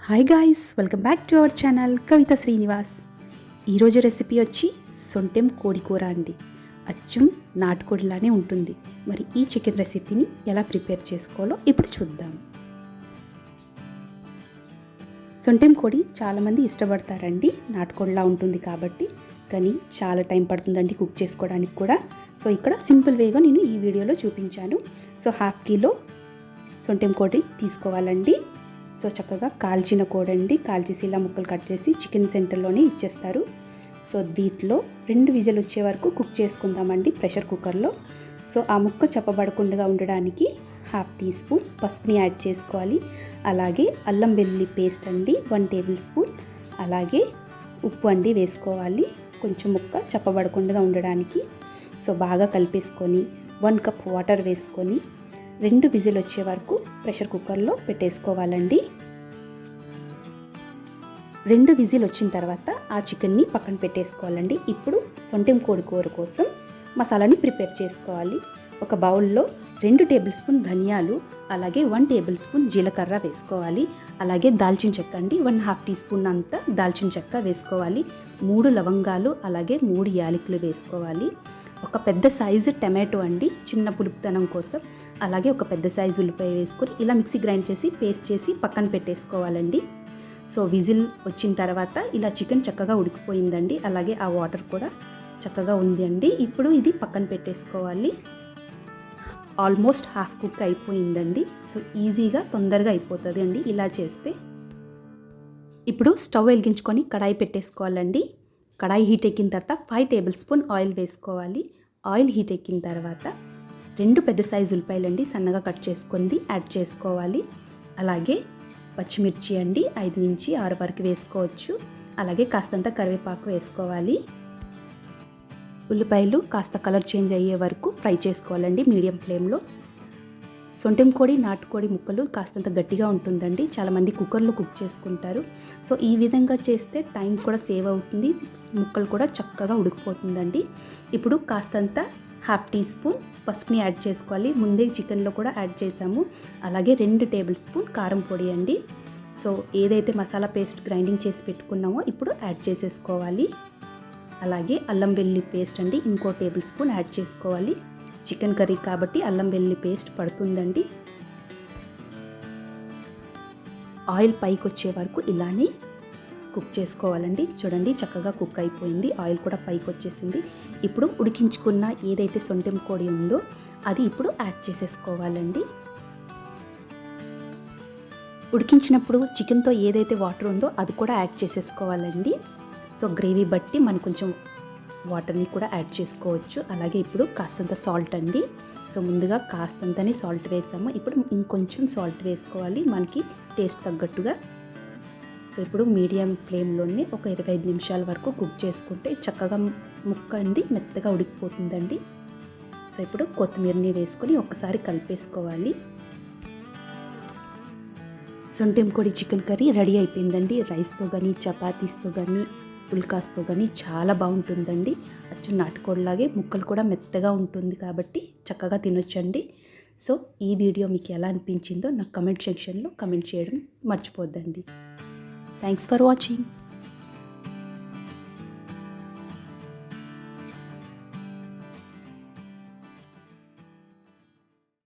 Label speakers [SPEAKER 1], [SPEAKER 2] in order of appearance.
[SPEAKER 1] Hi guys, welcome back to our channel Kavitha Srinivas. ఈరోజు recipe వచ్చి సొంటెం కోడి కూర అండి. అచ్చం నాటుకోడిలానే ఉంటుంది. మరి ఈ చికెన్ రెసిపీని ఎలా ప్రిపేర్ చేసుకోవాలో ఇప్పుడు చూద్దాం. సొంటెం కోడి చాలామంది ఇష్టపడతారండి, నాటుకోడిలా ఉంటుంది కాబట్టి. కానీ చాలా టైం పడుతుందండి కుక్ చేసుకోవడానికి కూడా. సో ఇక్కడ సింపుల్ వేగా నేను ఈ వీడియోలో చూపించాను. సో 1/2 కిలో సొంటెం కోడి తీసుకోవాలండి. సో చక్కగా కాల్చిన కోడండి, కాల్చేసి ఇలా ముక్కలు కట్ చేసి చికెన్ సెంటర్లోనే ఇచ్చేస్తారు. సో దీంట్లో 2 విజిల్ వచ్చే వరకు కుక్ చేసుకుందామండి ప్రెషర్ కుక్కర్లో. సో ఆ ముక్క చెప్పబడకుండా ఉండడానికి 1/2 టీ స్పూన్ పసుపుని యాడ్ చేసుకోవాలి. అలాగే అల్లం వెల్లుల్లి పేస్ట్ అండి 1 టేబుల్ స్పూన్, అలాగే ఉప్పు అండి వేసుకోవాలి కొంచెం ముక్క చెప్పబడకుండా ఉండడానికి. సో బాగా కలిపేసుకొని 1 కప్ వాటర్ వేసుకొని 2 విజిల్ వచ్చే వరకు ప్రెషర్ కుక్కర్లో పెట్టేసుకోవాలండి. 2 విజిల్ వచ్చిన తర్వాత ఆ చికెన్ని పక్కన పెట్టేసుకోవాలండి. ఇప్పుడు సొంటెం కోడి కూర కోసం మసాలాని ప్రిపేర్ చేసుకోవాలి. ఒక బౌల్లో 2 టేబుల్ స్పూన్ ధనియాలు, అలాగే 1 టేబుల్ స్పూన్ జీలకర్ర వేసుకోవాలి. అలాగే దాల్చిన చెక్క అండి 1/2 టీ స్పూన్ అంతా దాల్చిన చెక్క వేసుకోవాలి. 3 లవంగాలు, అలాగే 3 యాలకులు వేసుకోవాలి. ఒక పెద్ద సైజు టమాటో అండి చిన్న పులుపుతనం కోసం, అలాగే ఒక పెద్ద సైజు ఉల్లిపాయ వేసుకొని ఇలా మిక్సీ గ్రైండ్ చేసి పేస్ట్ చేసి పక్కన పెట్టేసుకోవాలండి. సో విజిల్ వచ్చిన తర్వాత ఇలా చికెన్ చక్కగా ఉడికిపోయిందండి, అలాగే ఆ వాటర్ కూడా చక్కగా ఉంది అండి. ఇప్పుడు ఇది పక్కన పెట్టేసుకోవాలి. ఆల్మోస్ట్ హాఫ్ కుక్ అయిపోయిందండి. సో ఈజీగా తొందరగా అయిపోతుంది అండి ఇలా చేస్తే. ఇప్పుడు స్టవ్ వెలిగించుకొని కడాయి పెట్టేసుకోవాలండి. కడాయి హీట్ ఎక్కిన తర్వాత 5 టేబుల్ స్పూన్ ఆయిల్ వేసుకోవాలి. ఆయిల్ హీట్ ఎక్కిన తర్వాత 2 పెద్ద సైజు ఉల్లిపాయలండి సన్నగా కట్ చేసుకొని యాడ్ చేసుకోవాలి. అలాగే పచ్చిమిర్చి అండి 5 నుంచి 6 వరకు వేసుకోవచ్చు. అలాగే కాస్తంత కరివేపాకు వేసుకోవాలి. ఉల్లిపాయలు కాస్త కలర్ చేంజ్ అయ్యే వరకు ఫ్రై చేసుకోవాలండి మీడియం ఫ్లేమ్లో. సొంటెం కోడి నాటుకోడి ముక్కలు కాస్తంత గట్టిగా ఉంటుందండి, చాలామంది కుక్కర్లో కుక్ చేసుకుంటారు. సో ఈ విధంగా చేస్తే టైం కూడా సేవ్ అవుతుంది, ముక్కలు కూడా చక్కగా ఉడికిపోతుందండి. ఇప్పుడు కాస్తంత 1/2 టీ స్పూన్ పసుపుని యాడ్ చేసుకోవాలి. ముందే చికెన్లో కూడా యాడ్ చేసాము. అలాగే 2 టేబుల్ స్పూన్ కారం పొడి అండి. సో ఏదైతే మసాలా పేస్ట్ గ్రైండింగ్ చేసి పెట్టుకున్నామో ఇప్పుడు యాడ్ చేసేసుకోవాలి. అలాగే అల్లం వెల్లుల్లి పేస్ట్ అండి ఇంకో టేబుల్ స్పూన్ యాడ్ చేసుకోవాలి. చికెన్ కర్రీ కాబట్టి అల్లం వెల్లుల్లి పేస్ట్ పడుతుందండి. ఆయిల్ పైకి వచ్చే వరకు ఇలానే కుక్ చేసుకోవాలండి. చూడండి చక్కగా కుక్ అయిపోయింది, ఆయిల్ కూడా పైకి వచ్చేసింది. ఇప్పుడు ఉడికించుకున్న ఏదైతే సొంటెం కోడి ఉందో అది ఇప్పుడు యాడ్ చేసేసుకోవాలండి. ఉడికించినప్పుడు చికెన్తో ఏదైతే వాటర్ ఉందో అది కూడా యాడ్ చేసేసుకోవాలండి. సో గ్రేవీ బట్టి మనం కొంచెం వాటర్ని కూడా యాడ్ చేసుకోవచ్చు. అలాగే ఇప్పుడు కాస్తంత సాల్ట్ అండి. సో ముందుగా కాస్తంతనే సాల్ట్ వేసాము, ఇప్పుడు ఇంకొంచెం సాల్ట్ వేసుకోవాలి మనకి టేస్ట్ తగ్గట్టుగా. సో ఇప్పుడు మీడియం ఫ్లేమ్లోనే ఒక 25 నిమిషాల వరకు కుక్ చేసుకుంటే చక్కగా ముక్క అనేది మెత్తగా ఉడికిపోతుందండి. సో ఇప్పుడు కొత్తిమీరని వేసుకొని ఒకసారి కలిపేసుకోవాలి. సొంటెం కోడి చికెన్ కర్రీ రెడీ అయిపోయిందండి. రైస్తో కానీ చపాతీస్తో కానీ పుల్కాస్తో కానీ చాలా బాగుంటుందండి. అచ్చు నాటుకోడిలాగే ముక్కలు కూడా మెత్తగా ఉంటుంది కాబట్టి చక్కగా తినొచ్చండి. సో ఈ వీడియో మీకు ఎలా అనిపించిందో నాకు కమెంట్ సెక్షన్లో కమెంట్ చేయడం మర్చిపోద్దండి. Thanks for watching.